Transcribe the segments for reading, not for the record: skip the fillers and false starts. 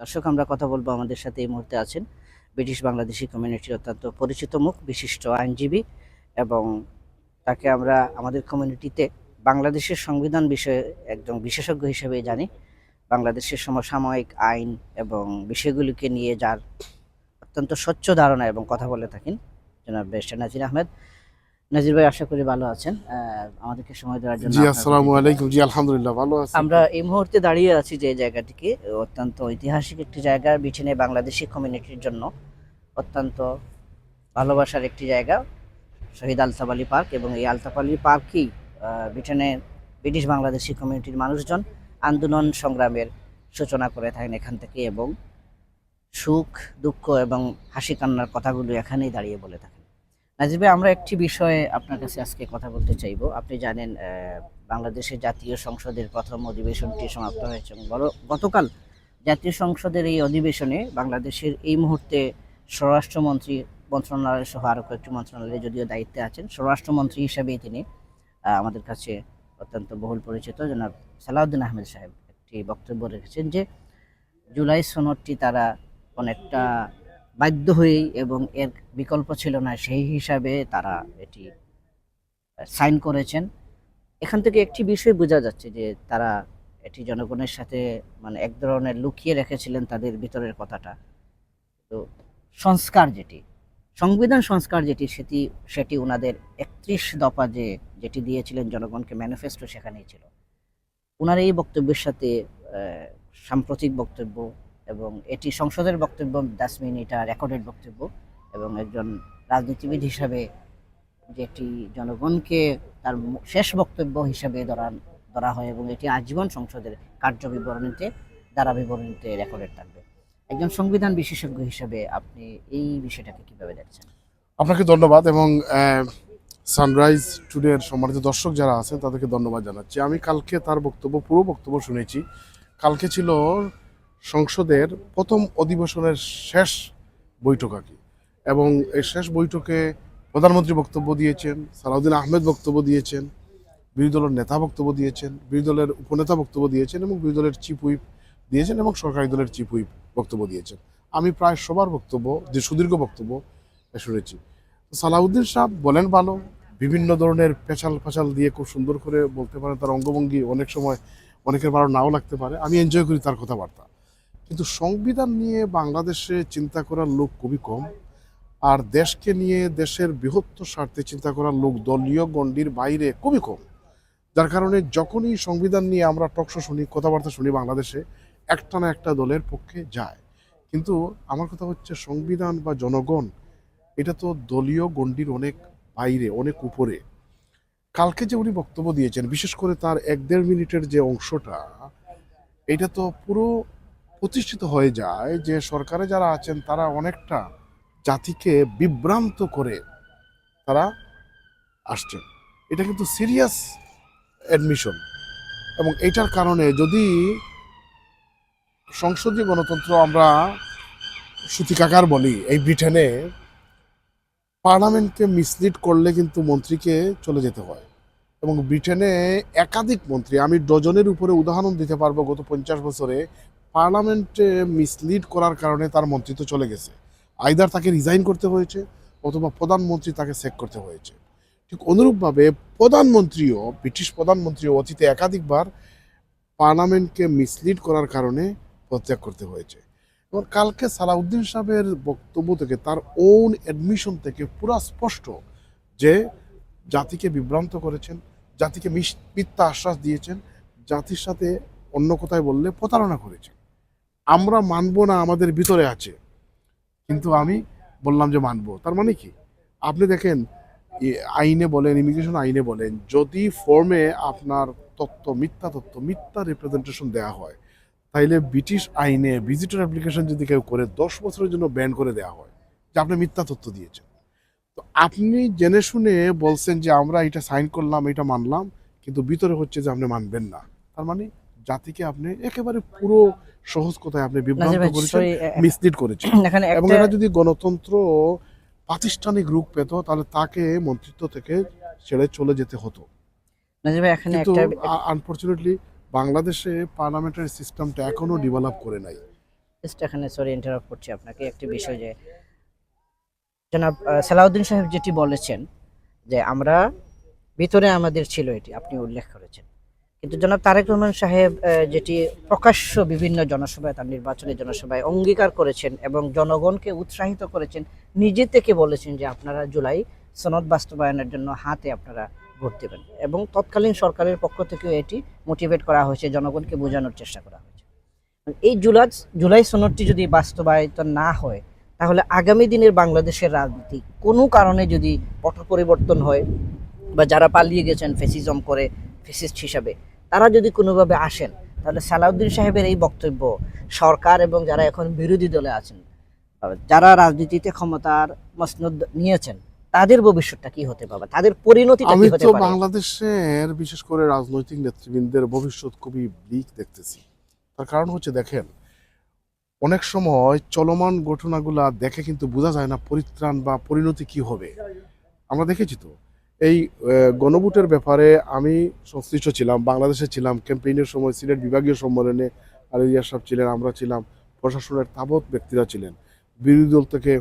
দর্শক, আমরা কথা বলবো। আমাদের সাথে এই মুহূর্তে আছেন ব্রিটিশ বাংলাদেশি কমিউনিটির অত্যন্ত পরিচিত মুখ, বিশিষ্ট আইনজীবী, এবং তাকে আমরা আমাদের কমিউনিটিতে বাংলাদেশের সংবিধান বিষয়ে একজন বিশেষজ্ঞ হিসেবে জানি। বাংলাদেশের সমসাময়িক আইন এবং বিষয়গুলিকে নিয়ে যার অত্যন্ত স্বচ্ছ ধারণা এবং কথা বলে থাকেন জনাব ব্যারিস্টার নাজির আহমেদ। নাজির ভাই, আশা করি ভালো আছেন। আমাদেরকে সময় দেওয়ার জন্য জি, আপনার প্রতি আসসালামু আলাইকুম। জি, আলহামদুলিল্লাহ ভালো আছি। আমরা এই মুহূর্তে দাঁড়িয়ে আছি যে জায়গাটিকে, অত্যন্ত ঐতিহাসিক একটি জায়গা, ব্রিটেনে বাংলাদেশি কমিউনিটির জন্য অত্যন্ত ভালোবাসার একটি জায়গা, শহীদ আলতাফ আলী পার্ক। এবং এই আলতাফ আলী পার্কেই ব্রিটেনের ব্রিটিশ বাংলাদেশি কমিউনিটির মানুষজন আন্দোলন সংগ্রামের সূচনা করে থাকেন এখান থেকে, এবং সুখ দুঃখ এবং হাসি কান্নার কথাগুলো এখানেই দাঁড়িয়ে বলে থাকেন। নাজিব ভাই, আমরা একটি বিষয়ে আপনার কাছে আজকে কথা বলতে চাইবো। আপনি জানেন, বাংলাদেশের জাতীয় সংসদের প্রথম অধিবেশনটি সমাপ্ত হয়েছে এবং গতকাল জাতীয় সংসদের এই অধিবেশনে বাংলাদেশের এই মুহূর্তে স্বরাষ্ট্রমন্ত্রী মন্ত্রণালয় সহ আরও কয়েকটি মন্ত্রণালয়ে যদিও দায়িত্বে আছেন, স্বরাষ্ট্রমন্ত্রী হিসেবেই তিনি আমাদের কাছে অত্যন্ত বহুল পরিচিত জনাব সালাউদ্দিন আহমেদ সাহেব একটি বক্তব্য রেখেছেন যে জুলাই সনদটি তারা অনেকটা বাধ্য হয়েই, এবং এর বিকল্প ছিল না সেই হিসাবে তারা এটি সাইন করেছেন। এখান থেকে একটি বিষয় বোঝা যাচ্ছে যে তারা এটি জনগণের সাথে মানে এক ধরনের লুকিয়ে রেখেছিলেন তাদের ভিতরের কথাটা। তো সংস্কার যেটি, সংবিধান সংস্কার যেটি, সেটি ওনাদের 31 দফা যেটি দিয়েছিলেন জনগণকে, ম্যানিফেস্টো সেখানেই ছিল। ওনার এই বক্তব্যের সাথে সাম্প্রতিক বক্তব্য এবং এটি সংসদের বক্তব্য, ডাস্টবিন, এটা রেকর্ডেড বক্তব্য, এবং একজন রাজনীতিবিদ হিসাবে যেটি জনগণকে তার শেষ বক্তব্য হিসাবে ধরা হয়, এবং এটি আজীবন সংসদের কার্য বিবরণীতে, ধারা বিবরণীতে রেকর্ডেড থাকবে। একজন সংবিধান বিশেষজ্ঞ হিসাবে আপনি এই বিষয়টাকে কিভাবে দেখছেন? আপনাকে ধন্যবাদ, এবং সানরাইজ টুডের সম্মানিত দর্শক যারা আছেন তাদেরকে ধন্যবাদ জানাচ্ছি। আমি কালকে তার পুরো বক্তব্য শুনেছি। কালকে ছিল সংসদের প্রথম অধিবেশনের শেষ বৈঠক আর কি, এবং এই শেষ বৈঠকে প্রধানমন্ত্রী বক্তব্য দিয়েছেন, সালাউদ্দিন আহমেদ বক্তব্য দিয়েছেন, বিরোধী দলের নেতা বক্তব্য দিয়েছেন, বিরোধী দলের উপনেতা বক্তব্য দিয়েছেন, এবং বিরোধী দলের চিফ হুইপ দিয়েছেন, এবং সরকারি দলের চিফ হুইপ বক্তব্য দিয়েছেন। আমি প্রায় সবার বক্তব্য, যে সুদীর্ঘ বক্তব্য শুনেছি। সালাউদ্দিন সাহেব বলেন ভালো, বিভিন্ন ধরনের পেঁচাল দিয়ে খুব সুন্দর করে বলতে পারেন, তার অঙ্গভঙ্গি অনেক সময় অনেকের ভালো নাও লাগতে পারে, আমি এনজয় করি তার কথাবার্তা। কিন্তু সংবিধান নিয়ে বাংলাদেশে চিন্তা করার লোক খুবই কম, আর দেশকে নিয়ে, দেশের বৃহত্তর স্বার্থে চিন্তা করার লোক দলীয় গণ্ডির বাইরে খুবই কম। যার কারণে যখনই সংবিধান নিয়ে আমরা টকশো শুনি, কথাবার্তা শুনি, বাংলাদেশে একটা না একটা দলের পক্ষে যায়। কিন্তু আমার কথা হচ্ছে, সংবিধান বা জনগণ এটা তো দলীয় গণ্ডির অনেক বাইরে, অনেক উপরে। কালকে যে উনি বক্তব্য দিয়েছেন, বিশেষ করে তার 1-1.5 মিনিটের যে অংশটা, এটা তো পুরো প্রতিষ্ঠিত হয়ে যায় যে সরকারে যারা আছেন তারা অনেকটা জাতিকে বিভ্রান্ত করে তারা আসছেন। এটা কিন্তু সিরিয়াস অ্যাডমিশন, এবং এটার কারণে যদি সংসদীয় গণতন্ত্র আমরা সূতিকাগার বলি, এই ব্রিটেনে পার্লামেন্টকে মিসলিড করলে কিন্তু মন্ত্রীকে চলে যেতে হয়। এবং ব্রিটেনে একাধিক মন্ত্রী, আমি ডজনের উপরে উদাহরণ দিতে পারবো, গত 50 বছরে পার্লামেন্টে মিসলিড করার কারণে তার মন্ত্রিত্ব চলে গেছে। আইদার তাকে রিজাইন করতে হয়েছে, অথবা প্রধানমন্ত্রী তাকে সেক করতে হয়েছে। ঠিক অনুরূপভাবে ব্রিটিশ প্রধানমন্ত্রীও অতীতে একাধিকবার পার্লামেন্টকে মিসলিড করার কারণে পদত্যাগ করতে হয়েছে। এবং কালকে সালাউদ্দিন সাহেবের বক্তব্য থেকে, তার ওন অ্যাডমিশন থেকে পুরা স্পষ্ট যে জাতিকে বিভ্রান্ত করেছেন, জাতিকে মিথ্যা আশ্বাস দিয়েছেন, জাতির সাথে অন্য কথায় বললে প্রতারণা করেছেন। আমরা মানবো না, আমাদের ভিতরে আছে, কিন্তু আমি বললাম যে মানবো। তার মানে কি? আপনি দেখেন, আইনে বলেন, ইমিগ্রেশন আইনে বলেন, যদি ফর্মে আপনার মিথ্যা রিপ্রেজেন্টেশন দেওয়া হয়, তাইলে ব্রিটিশ আইনে ভিজিটর অ্যাপ্লিকেশন যদি কেউ করে 10 বছরের জন্য ব্যান করে দেওয়া হয় যে আপনি মিথ্যা তথ্য দিয়েছেন। তো আপনি জেনে শুনে বলছেন যে আমরা এটা সাইন করলাম, এটা মানলাম, কিন্তু ভিতরে হচ্ছে যে আপনি মানবেন না। তার মানে জাতিকে আপনি একেবারে পুরো সহজ কথায় আপনি নাজির বিভ্রান্ত ভাই, করেছেন, সরি, মিসলিড করেছেন। এখানে এবং একটা এটা যদি গণতন্ত্র প্রাতিষ্ঠানিক রূপ পেত, তাহলে তাকে মন্ত্রিত্ব থেকে ছেড়ে চলে যেতে হতো। নাজির ভাই, এখানে কিন্তু একটা আনফর্চুনেটলি বাংলাদেশে পার্লামেন্টারি সিস্টেমটা এখনো ডেভেলপ করে নাই। জাস্ট এখানে সরি ইন্টারাপ্ট করছি আপনাকে, একটি বিষয় যে জনাব সালাউদ্দিন সাহেব যেটি বলেছেন যে আমরা ভিতরে আমাদের ছিল, এটি আপনি উল্লেখ করেছেন, কিন্তু জনাব তারেক রহমান সাহেব যেটি প্রকাশ্য বিভিন্ন জনসভায়, তার নির্বাচনী জনসভায় অঙ্গীকার করেছেন এবং জনগণকে উৎসাহিত করেছেন, নিজে থেকে বলেছেন যে আপনারা জুলাই সনদ বাস্তবায়নের জন্য হাতে আপনারা ভোট দেবেন, এবং তৎকালীন সরকারের পক্ষ থেকেও এটি মোটিভেট করা হয়েছে, জনগণকে বোঝানোর চেষ্টা করা হয়েছে। এই জুলাই জুলাই সনদটি যদি বাস্তবায়িত না হয়, তাহলে আগামী দিনের বাংলাদেশের রাজনীতি কোনো কারণে যদি পট পরিবর্তন হয়, বা যারা পালিয়ে গেছেন ফেসিজম করে ফেসিস্ট হিসাবে, তারা যদি কোনোভাবে আসেন, তাহলে সালাউদ্দিন সাহেবের এই বক্তব্য সরকার এবং যারা এখন বিরোধী দলে আছেন, যারা রাজনীতিতে ক্ষমতার মসনদ নিয়েছেন, তাদের ভবিষ্যৎটা কি হতে পারে, তাদের পরিণতিটা আমি কি হতে তো পারে? বাংলাদেশের বিশেষ করে রাজনৈতিক নেতৃবৃন্দের ভবিষ্যৎ খুবই ব্লিক দেখতেছি। তার কারণ হচ্ছে দেখেন, অনেক সময় চলমান ঘটনাগুলা দেখে কিন্তু বোঝা যায় না পরিত্রাণ বা পরিণতি কি হবে। আমরা দেখেছি তো এই গণভোটের ব্যাপারে আমি সংশ্লিষ্ট ছিলাম, বাংলাদেশে ছিলাম ক্যাম্পেইনের সময়, সিলেট বিভাগীয় সম্মেলনে আলিয়া সাহেব ছিলেন, আমরা ছিলাম, প্রশাসনের তাবৎ ব্যক্তিরা ছিলেন, বিরোধী দল থেকে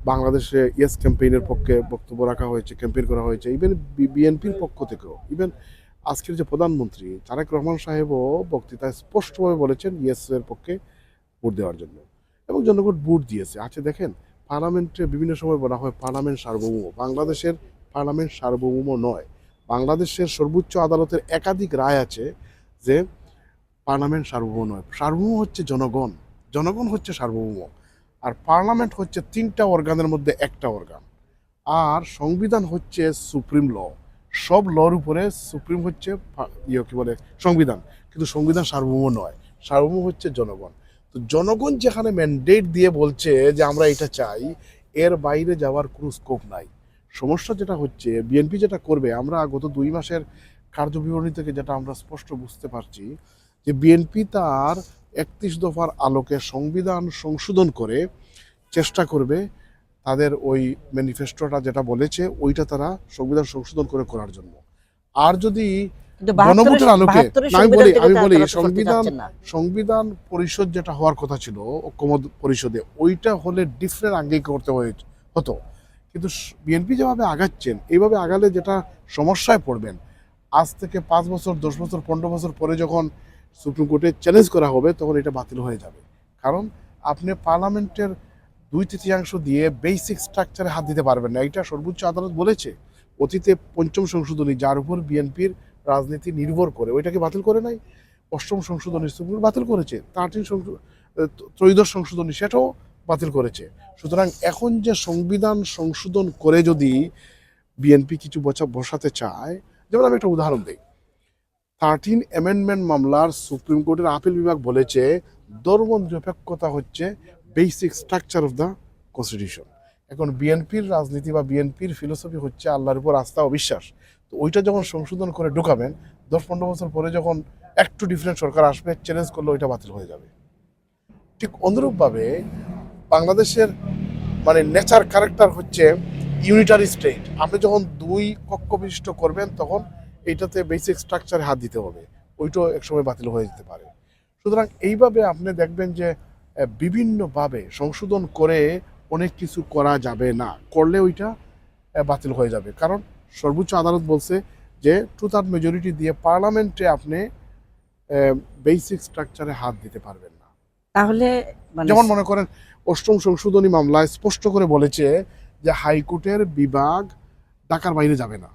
বাংলাদেশে ইয়েস ক্যাম্পেইনের পক্ষে বক্তব্য রাখা হয়েছে, ক্যাম্পেইন করা হয়েছে, ইভেন বিএনপির পক্ষ থেকেও, ইভেন আজকের যে প্রধানমন্ত্রী তারেক রহমান সাহেবও বক্তৃতায় স্পষ্টভাবে বলেছেন ইয়েস এর পক্ষে ভোট দেওয়ার জন্য, এবং জনগণ ভোট দিয়েছে। আচ্ছা দেখেন, পার্লামেন্টে বিভিন্ন সময় বলা হয় পার্লামেন্ট সার্বভৌম, বাংলাদেশের পার্লামেন্ট সার্বভৌম নয়। বাংলাদেশের সর্বোচ্চ আদালতের একাধিক রায় আছে যে পার্লামেন্ট সার্বভৌম নয়, সার্বভৌম হচ্ছে জনগণ, জনগণ হচ্ছে সার্বভৌম, আর পার্লামেন্ট হচ্ছে তিনটা অর্গানের মধ্যে একটা অর্গান, আর সংবিধান হচ্ছে সুপ্রিম ল, সব লর উপরে সুপ্রিম হচ্ছে কি বলে সংবিধান, কিন্তু সংবিধান সার্বভৌম নয়, সার্বভৌম হচ্ছে জনগণ। তো জনগণ যেখানে ম্যান্ডেট দিয়ে বলছে যে আমরা এটা চাই, এর বাইরে যাওয়ার কোনো স্কোপ নাই। সমস্যা যেটা হচ্ছে বিএনপি যেটা করবে, আমরা গত 2 মাসের কার্যবিবরণী থেকে যেটা আমরা স্পষ্ট বুঝতে পারছি যে বিএনপি তার 31 দফার আলোকে সংবিধান সংশোধন করে চেষ্টা করবে তাদের ওই ম্যানিফেস্টোটা যেটা বলেছে ওইটা তারা সংবিধান সংশোধন করে করার জন্য। আর যদি কিন্তু গণভোটের আলোকে, আমি বলি সংবিধান না। সংবিধান পরিষদ যেটা হওয়ার কথা ছিল ঐক্যমত পরিষদে, ওইটা হলে ডিফারেন্ট আগে করতে হতো, কিন্তু বিএনপি যেভাবে আগাচ্ছেন, এইভাবে আগালে যেটা সমস্যায় পড়বেন, আজ থেকে 5 বছর 10 বছর 15 বছর পরে যখন সুপ্রিম কোর্টে চ্যালেঞ্জ করা হবে, তখন এটা বাতিল হয়ে যাবে। কারণ আপনি পার্লামেন্টের 2/3 দিয়ে বেসিক স্ট্রাকচারে হাত দিতে পারবেন না, এটা সর্বোচ্চ আদালত বলেছে। অতীতে 5ম সংশোধনী, যার উপর বিএনপির রাজনীতি নির্ভর করে, ওইটাকে বাতিল করে নাই। 8ম সংশোধনী সুপ্রিম কোর্ট বাতিল করেছে, 13 ত্রয়োদশ সংশোধনী সেটাও বাতিল করেছে। সুতরাং এখন যে সংবিধান সংশোধন করে যদি বিএনপি কিছু বসাতে চায়, যেমন আমি একটা উদাহরণ দিই, 13 অ্যামেন্ডমেন্ট মামলার সুপ্রিম কোর্টের আপিল বিভাগ বলেছে ধর্ম নিরপেক্ষতা হচ্ছে basic structure of the constitution. এখন বিএনপির রাজনীতি বা বিএনপির ফিলোসফি হচ্ছে আল্লাহর উপর আস্থা ও বিশ্বাস। তো ওইটা যখন সংশোধন করে ঢুকাবেন, 10-15 বছর পরে যখন একটু ডিফারেন্ট সরকার আসবে, চ্যালেঞ্জ করলে ওইটা বাতিল হয়ে যাবে। ঠিক অনুরূপভাবে বাংলাদেশের মানে নেচার ক্যারেক্টার হচ্ছে ইউনিটারি স্টেট। আপনি যখন 2 কক্ষ বিশিষ্ট করবেন, তখন এইটাতে বেসিক স্ট্রাকচারে হাত দিতে হবে, ওইটাও একসময় বাতিল হয়ে যেতে পারে। সুতরাং এইভাবে আপনি দেখবেন যে বিভিন্নভাবে সংশোধন করে অনেক কিছু করা যাবে না, করলে ওইটা বাতিল হয়ে যাবে। কারণ সর্বোচ্চ আদালত বলছে যে 2/3 মেজরিটি দিয়ে পার্লামেন্টে আপনি বেসিক স্ট্রাকচারে হাত দিতে পারবেন না। তাহলে মানে যেমন মনে করেন 8ম সংশোধনী মামলায় স্পষ্ট করে বলেছে যে হাইকোর্টের বিভাগ ঢাকার বাইরে যাবে না,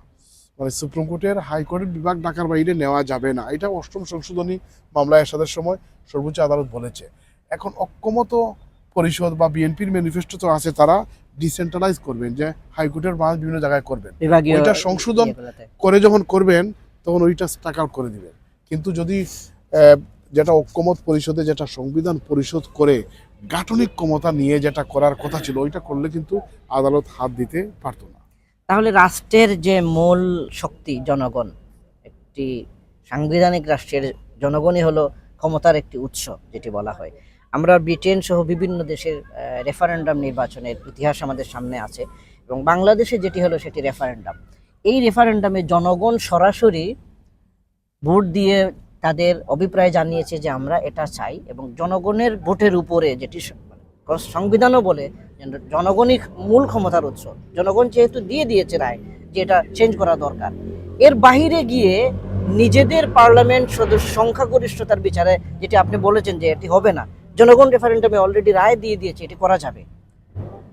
মানে সুপ্রিম কোর্টের হাইকোর্টের বিভাগ ঢাকার বাইরে নেওয়া যাবে না, এটা 8ম সংশোধনী মামলায় এরশাদের সময় সর্বোচ্চ আদালত বলেছে। এখন ঐক্যমত পরিষদ বা বিএনপির ম্যানিফেস্টো তো আছে, তারা ডিসেন্ট্রালাইজ করবেন, যে হাইকোর্টের ব্রাঞ্চ বিভিন্ন জায়গায় করবেন, বিভাগীয় ওইটা সংশোধন ইয়েগুলোতে। করে যখন করবেন, তখন ওইটা স্টাক আউট করে দিবেন। কিন্তু যদি যেটা ঐক্যমত পরিষদে যেটা সংবিধান পরিষদ করে গাঠনিক ক্ষমতা নিয়ে যেটা করার কথা ছিল, ওইটা করলে কিন্তু আদালত হাত দিতে পারতো না। তাহলে রাষ্ট্রের যে মূল শক্তি জনগণ, একটি সাংবিধানিক রাষ্ট্রের জনগণই হলো ক্ষমতার একটি উৎস যেটি বলা হয়। আমরা ব্রিটেন সহ বিভিন্ন দেশের রেফারেন্ডাম নির্বাচনের ইতিহাস আমাদের সামনে আছে, এবং বাংলাদেশে যেটি হলো সেটি রেফারেন্ডাম। এই রেফারেন্ডামে জনগণ সরাসরি ভোট দিয়ে তাদের অভিপ্রায় জানিয়েছে যে আমরা এটা চাই, এবং জনগণের ভোটের উপরে যেটি সংবিধানও বলে যে জনগণই মূল ক্ষমতার উৎস, জনগণ যেহেতু দিয়ে দিয়েছে রায় যে এটা চেঞ্জ করা দরকার, এর বাহিরে গিয়ে নিজেদের পার্লামেন্ট সদস্য সংখ্যাগরিষ্ঠতার বিচারে যেটি আপনি বলেছেন যে এটি হবে না, জনগণ রেফারেন্ডামে অলরেডি রায় দিয়ে দিয়েছে এটি করা যাবে,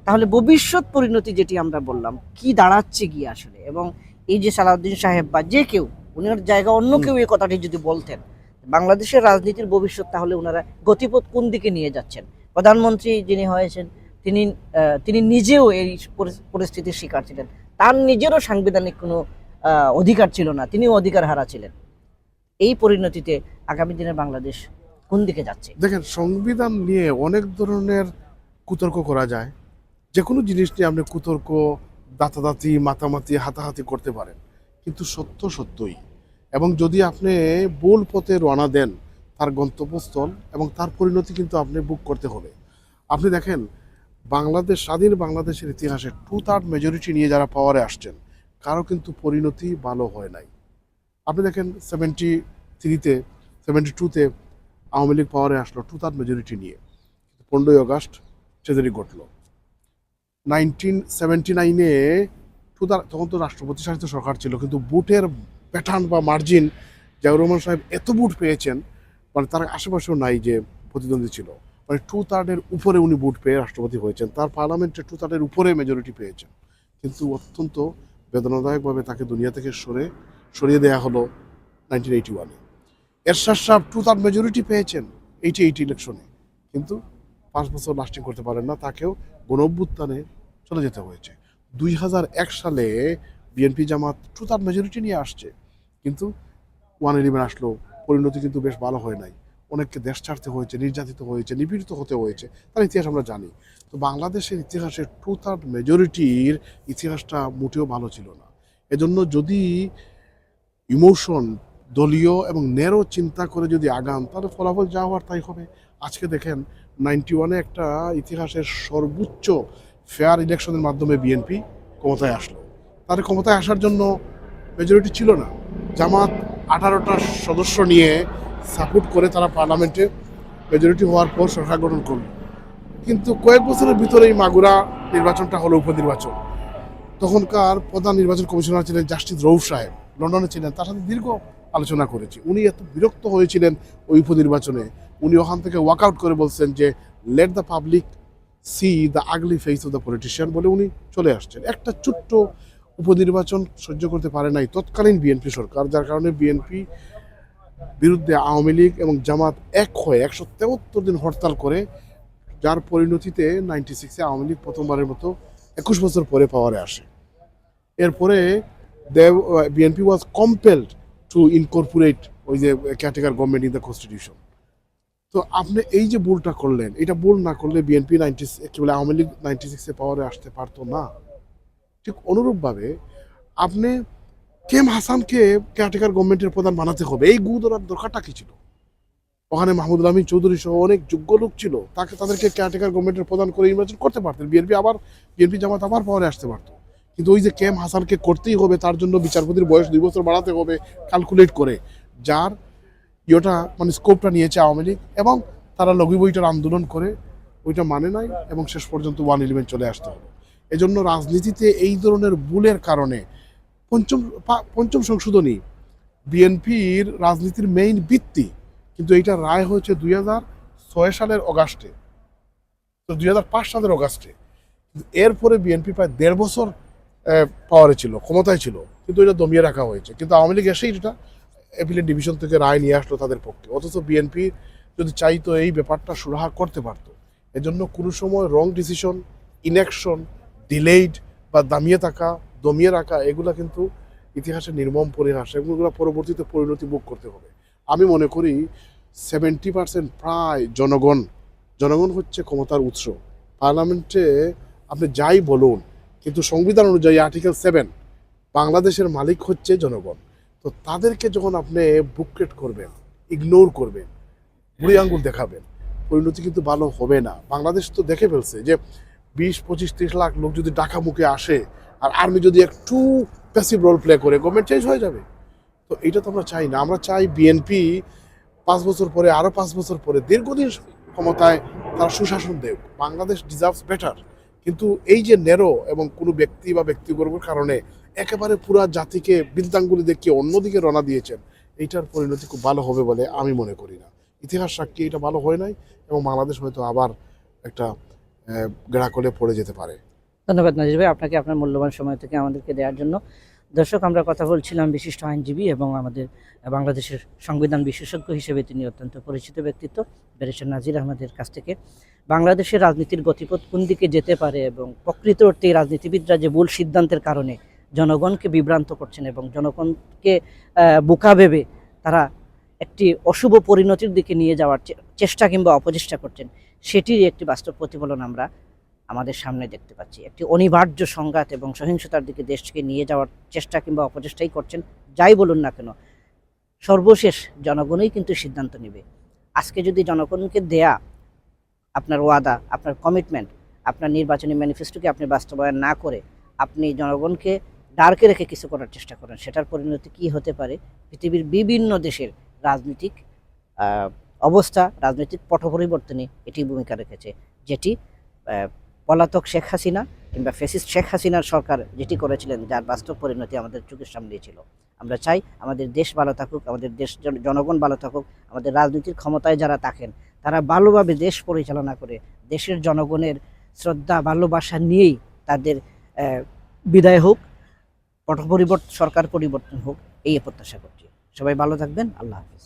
তাহলে ভবিষ্যৎ পরিণতি যেটি আমরা বললাম কি দাঁড়াচ্ছে গিয়ে আসলে? এবং এই যে সালাউদ্দিন সাহেব বা যে কেউ, উনার জায়গা অন্য কেউ এই কথাটি যদি বলতেন, বাংলাদেশের রাজনীতির ভবিষ্যৎ তাহলে ওনারা গতিপথ কোন দিকে নিয়ে যাচ্ছেন? প্রধানমন্ত্রী যিনি হয়েছেন তিনি তিনি নিজেও এই পরিস্থিতির শিকার ছিলেন, তার নিজেরও সাংবিধানিক কোনো অধিকার ছিল না, তিনিও অধিকার হারা ছিলেন। এই পরিণতিতে আগামী দিনে বাংলাদেশ কোন দিকে যাচ্ছে? দেখেন, সংবিধান নিয়ে অনেক ধরনের কুতর্ক করা যায়। যে কোনো জিনিস নিয়ে আপনি কুতর্ক, দাঁতাদাতি, মাতামাতি, হাতাহাতি করতে পারেন, কিন্তু সত্য সত্যই। এবং যদি আপনি ভুল পথে রওনা দেন, তার গন্তব্যস্থল এবং তার পরিণতি কিন্তু আপনি বুক করতে হবে। আপনি দেখেন, বাংলাদেশ, স্বাধীন বাংলাদেশের ইতিহাসে 2/3 মেজরিটি নিয়ে যারা পাওয়ারে আসছেন, কারো কিন্তু পরিণতি ভালো হয় নাই। আপনি দেখেন 73-তে, 72-তে আওয়ামী লীগ পাওয়ারে আসলো 2/3 মেজরিটি নিয়ে, 15ই আগস্ট ট্রেজারি ঘটল। 1979-এ তখন তো রাষ্ট্রপতি শাসিত সরকার ছিল, কিন্তু বুটের প্যাটার্ন বা মার্জিন, জিয়াউর রহমান সাহেব এত বুট পেয়েছেন, মানে তার আশেপাশেও নাই যে প্রতিদ্বন্দ্বী ছিল, মানে 2/3-এর উপরে উনি বুট পেয়ে রাষ্ট্রপতি হয়েছেন, তার পার্লামেন্টে 2/3-এর উপরে মেজরিটি পেয়েছেন। কিন্তু অত্যন্ত বেদনাদায়কভাবে তাকে দুনিয়া থেকে সরিয়ে দেওয়া হলো 1981-এ। এরশাদ সাহেব 2/3 মেজরিটি পেয়েছেন 88 ইলেকশনে, কিন্তু 5 বছর লাস্টিং করতে পারেন না, তাকেও গণঅভ্যুত্থানে চলে যেতে হয়েছে। 2001 সালে বিএনপি জামাত 2/3 মেজরিটি নিয়ে আসছে, কিন্তু 111 আসলো, পরিণতি কিন্তু বেশ ভালো হয় নাই। অনেককে দেশ ছাড়তে হয়েছে, নির্যাতিত হয়েছে, নিপীড়িত হতে হয়েছে, তার ইতিহাস আমরা জানি। তো বাংলাদেশের ইতিহাসে 2/3 মেজরিটির ইতিহাসটা মোটেও ভালো ছিল না। এজন্য যদি ইমোশন, দলীয় এবং ন্যারো চিন্তা করে যদি আগান, তাহলে ফলাফল যা হওয়ার তাই হবে। আজকে দেখেন, 91-এ একটা ইতিহাসের সর্বোচ্চ ফেয়ার ইলেকশনের মাধ্যমে বিএনপি ক্ষমতায় আসলো। তাদের ক্ষমতায় আসার জন্য মেজরিটি ছিল না। জামাত 18টা সদস্য নিয়ে সাপোর্ট করে তারা পার্লামেন্টে মেজরিটি হওয়ার পর সরকার গঠন করল। কিন্তু কয়েক বছরের ভিতরেই মাগুরা নির্বাচনটা হলো উপনির্বাচন। তখনকার প্রধান নির্বাচন কমিশনার ছিলেন জাস্টিস রউফ সাহেব, লন্ডনে ছিলেন, তার সাথে দীর্ঘ আলোচনা করেছি। উনি এত বিরক্ত হয়েছিলেন ওই উপনির্বাচনে, উনি ওখান থেকে ওয়াকআউট করে বলছেন যে let the public C the ugly face of the politician, বলে উনি চলে আসছেন। একটা ছোট্ট উপনির্বাচন সহ্য করতে পারে নাই তৎকালীন বিএনপি সরকার, যার কারণে বিএনপি বিরুদ্ধে আওয়ামী লীগ এবং জামাত এক হয়ে 173 দিন হরতাল করে, যার পরিণতিতে 96-এ আওয়ামী লীগ প্রথমবারের মতো 21 বছর পরে পাওয়ারে আসে। এরপরে BNP was compelled to incorporate ওই যে category government in the constitution. তো আপনি এই যে ভুলটা করলেন, এটা ভুল না করলে বিএনপি আওয়ামী লীগ 96-এ পাওয়ারে আসতে পারতো না। ঠিক অনুরূপভাবে আপনি কেএম হাসানকে ক্যাটেগরি গভর্নমেন্টের প্রধান বানাতে হবে, এই গু ধরার দরকারটা কি ছিল? ওখানে মাহমুদুল আমিন চৌধুরী সহ অনেক যোগ্য লোক ছিল, তাদেরকে ক্যাটেগরি গভর্নমেন্টের প্রধান করে নির্বাচন করতে পারতেন, বিএনপি জামাত আবার পাওয়ারে আসতে পারতো। কিন্তু ওই যে কেএম হাসানকে করতেই হবে, তার জন্য বিচারপতির বয়স 2 বছর বাড়াতে হবে ক্যালকুলেট করে, যার ইয়েটা মানে স্কোপটা নিয়েছে আওয়ামী লীগ, এবং তারা লগি বইটার আন্দোলন করে ওইটা মানে নাই, এবং শেষ পর্যন্ত 111 চলে আসতে হবে। এজন্য রাজনীতিতে এই ধরনের ভুলের কারণে পঞ্চম সংশোধনী বিএনপির রাজনীতির মেইন ভিত্তি, কিন্তু এইটা রায় হয়েছে 2006 সালের অগাস্টে, তো 2005 সালের অগাস্টে। এরপরে বিএনপি প্রায় 1.5 বছর পাওয়ারে ছিল, ক্ষমতায় ছিল, কিন্তু এটা দমিয়ে রাখা হয়েছে। কিন্তু আওয়ামী লীগ এসেই এটা অ্যাপিলেট ডিভিশন থেকে রায় নিয়ে আসলো তাদের পক্ষে, অথচ বিএনপি যদি চাইতো এই ব্যাপারটা সুরাহা করতে পারতো। এজন্য কোনো সময় রং ডিসিশন, ইনঅ্যাকশন, ডিলেইড বা দমিয়ে রাখা, এগুলা কিন্তু ইতিহাসের নির্মম পরিহাস, এগুলো পরবর্তীতে পরিণতি ভোগ করতে হবে। আমি মনে করি 70% প্রায় জনগণ হচ্ছে ক্ষমতার উৎস। পার্লামেন্টে আপনি যাই বলুন, কিন্তু সংবিধান অনুযায়ী আর্টিকেল 7 বাংলাদেশের মালিক হচ্ছে জনগণ। তো তাদেরকে যখন আপনি বুকলেট করবেন, ইগনোর করবেন, বুড়ি আঙ্গুল দেখাবেন, পরিণতি কিন্তু ভালো হবে না। বাংলাদেশ তো দেখে ফেলছে যে 20, 25, 30 লাখ লোক যদি ঢাকা মুখে আসে, আর আর্মি যদি একটু প্যাসিভ রোল প্লে করে, গভর্নমেন্ট চেঞ্জ হয়ে যাবে। তো এইটা তো আমরা চাই না। আমরা চাই বিএনপি 5 বছর পরে, আরো 5 বছর পরে দীর্ঘদিন ক্ষমতায় তারা সুশাসন দেব। Bangladesh deserves better. কিন্তু এই যে নেরো এবং কোনো ব্যক্তি বা ব্যক্তিবর্গের কারণে একেবারে পুরা জাতিকে বৃদ্ধাঙ্গুলি দেখিয়ে অন্যদিকে রওনা দিয়েছেন, এইটার পরিণতি খুব ভালো হবে বলে আমি মনে করি না। ইতিহাস সাক্ষী এটা ভালো হয় নাই, এবং বাংলাদেশ হয়তো আবার একটা গ্রাকলে পড়ে যেতে পারে। ধন্যবাদ নাজির ভাই, আপনাকে আপনার মূল্যবান সময় থেকে আমাদেরকে দেওয়ার জন্য। দর্শক, আমরা কথা বলছিলাম বিশিষ্ট আইনজীবী এবং আমাদের বাংলাদেশের সংবিধান বিশেষজ্ঞ হিসেবে তিনি অত্যন্ত পরিচিত ব্যক্তিত্ব ব্যারিস্টার নাজির আহমেদের কাছ থেকে বাংলাদেশের রাজনীতির গতিপথ কোন দিকে যেতে পারে এবং প্রকৃত অর্থে এই রাজনীতিবিদরা যে ভুল সিদ্ধান্তের কারণে জনগণকে বিভ্রান্ত করছেন এবং জনগণকে বোকা ভেবে তারা একটি অশুভ পরিণতির দিকে নিয়ে যাওয়ার চেষ্টা কিংবা অপচেষ্টা করছেন, সেটির একটি বাস্তব প্রতিফলন আমরা আমাদের সামনে দেখতে পাচ্ছি। একটি অনিবার্য সংঘাত এবং সহিংসতার দিকে দেশকে নিয়ে যাওয়ার চেষ্টা কিংবা অপচেষ্টাই করছেন। যাই বলুন না কেন, সর্বশেষ জনগণই কিন্তু সিদ্ধান্ত নেবে। আজকে যদি জনগণকে দেয়া আপনার ওয়াদা, আপনার কমিটমেন্ট, আপনার নির্বাচনী ম্যানিফেস্টোকে আপনি বাস্তবায়ন না করে আপনি জনগণকে ডার্কে রেখে কিছু করার চেষ্টা করেন, সেটার পরিণতি কী হতে পারে পৃথিবীর বিভিন্ন দেশের রাজনৈতিক অবস্থা, রাজনৈতিক পট পরিবর্তনে এটি ভূমিকা রেখেছে। যেটি পলাতক শেখ হাসিনা কিংবা ফ্যাসিস্ট শেখ হাসিনার সরকার যেটি করেছিলেন, যার বাস্তব পরিণতি আমাদের চোখের সামনে ছিল। আমরা চাই আমাদের দেশ ভালো থাকুক, আমাদের দেশ জনগণ ভালো থাকুক, আমাদের রাজনীতির ক্ষমতায় যারা থাকেন তারা ভালোভাবে দেশ পরিচালনা করে দেশের জনগণের শ্রদ্ধা ভালোবাসা নিয়েই তাদের বিদায় হোক, পট পরিবর্তন, সরকার পরিবর্তন হোক, এই প্রত্যাশা করছি। সবাই ভালো থাকবেন। আল্লাহ হাফিজ।